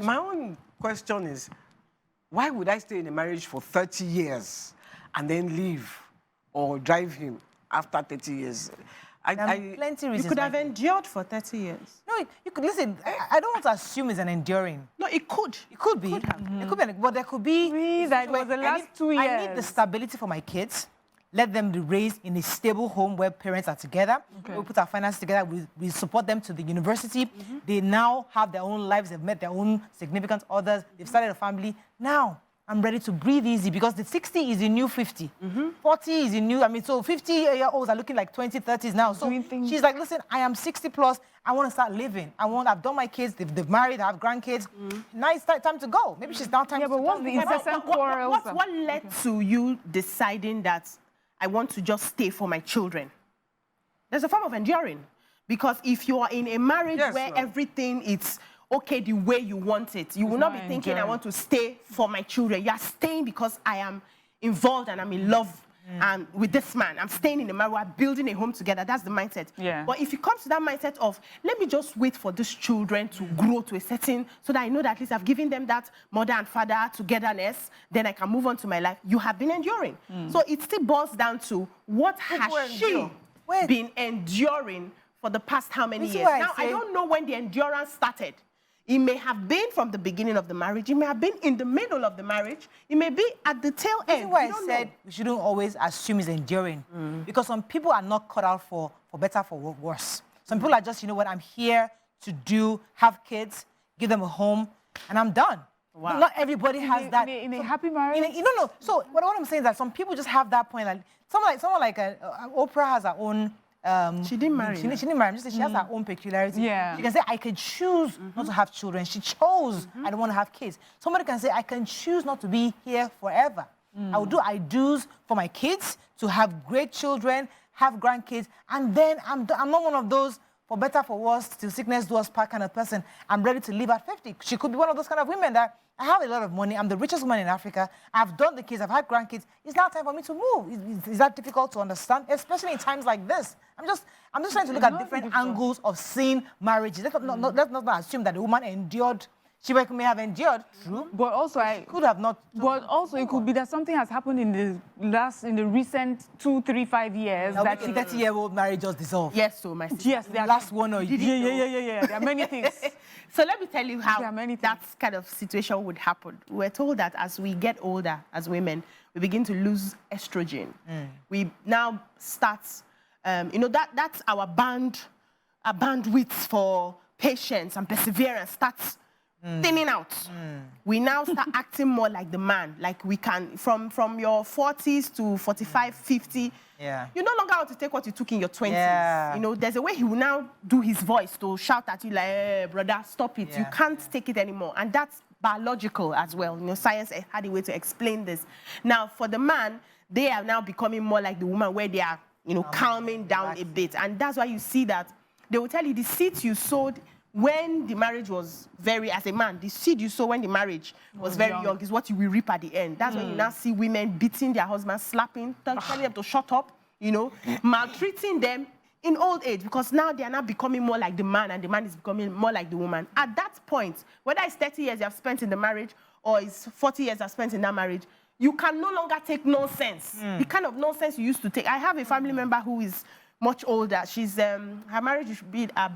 My own question is, why would I stay in a marriage for 30 years and then leave or drive him after 30 years? Plenty reasons. You could have endured for 30 years. No, you could listen. I don't want to assume it's an enduring. No, it could. It could be. It could be, but there could be. That was the last 2 years. I need the stability for my kids. Let them be raised in a stable home where parents are together. Okay. We put our finances together. We support them to the university. They now have their own lives. They've met their own significant others. They've started a family. Now, I'm ready to breathe easy because the 60 is the new 50. 40 is the new, so 50-year-olds are looking like 20, 30s now. So she's like, listen, I am 60 plus. I want to start living. I've done my kids. They've married. I have grandkids. Now it's time to go. Maybe she's now time to go. Yeah, but what's the incessant quarrels? What led to you deciding that I want to just stay for my children? There's a form of enduring. Because if you are in a marriage where everything is okay the way you want it, you will not be thinking, I want to stay for my children. You are staying because I am involved and I'm in love with this man. I'm staying in the marriage. We're building a home together. That's the mindset. Yeah. But if it comes to that mindset of, let me just wait for these children to grow to a certain, so that I know that at least I've given them that mother and father togetherness, then I can move on to my life. You have been enduring. So it still boils down to what has she been enduring for the past how many years? Now, I don't know when the endurance started. It may have been from the beginning of the marriage. It may have been in the middle of the marriage. It may be at the tail end. This is why I said we shouldn't always assume it's enduring. Because some people are not cut out for better, for worse. Some people are just, you know what, I'm here to have kids, give them a home, and I'm done. Wow. Not everybody has that. In a happy marriage? No. So what I'm saying is that some people just have that point. Like someone like Oprah has her own. She didn't marry. She didn't marry. She has her own peculiarity. Yeah. She can say, I can choose not to have children. She chose, I don't want to have kids. Somebody can say, I can choose not to be here forever. I will do I do's for my kids to have great children, have grandkids, and then I'm not one of those for better, for worse, till sickness do us part kind of person. I'm ready to live at 50. She could be one of those kind of women that I have a lot of money. I'm the richest woman in Africa. I've done the kids. I've had grandkids. It's now time for me to move. Is that difficult to understand? Especially in times like this. I'm just trying to look at different angles of seeing marriages. Let's not assume that the woman endured. She may have endured, true. But also, could have not. But also, it could be that something has happened in the recent 2, 3, 5 years. That 30-year-old marriage just dissolved. Yes, so my sister. Yes, the last one or yeah. There are many things. So let me tell you how that kind of situation would happen. We're told that as we get older, as women, we begin to lose estrogen. We now start, that's our bandwidth for patience and perseverance starts thinning out. We now start acting more like the man. Like we can, from your 40s to 45, 50, you no longer want to take what you took in your 20s. Yeah. There's a way he will now do his voice to shout at you like, hey, brother, stop it. You can't take it anymore. And that's biological as well. Science had a way to explain this. Now, for the man, they are now becoming more like the woman where they are, calming down a bit. And that's why you see that they will tell you the seeds you sowed when the marriage was as a man, the seed you sow when the marriage was very young is what you will reap at the end. That's when you now see women beating their husbands, slapping, telling them to shut up, maltreating them in old age, because now they are now becoming more like the man and the man is becoming more like the woman. At that point, whether it's 30 years you have spent in the marriage or it's 40 years you have spent in that marriage, you can no longer take nonsense. The kind of nonsense you used to take. I have a family member who is much older. She's, her marriage should be about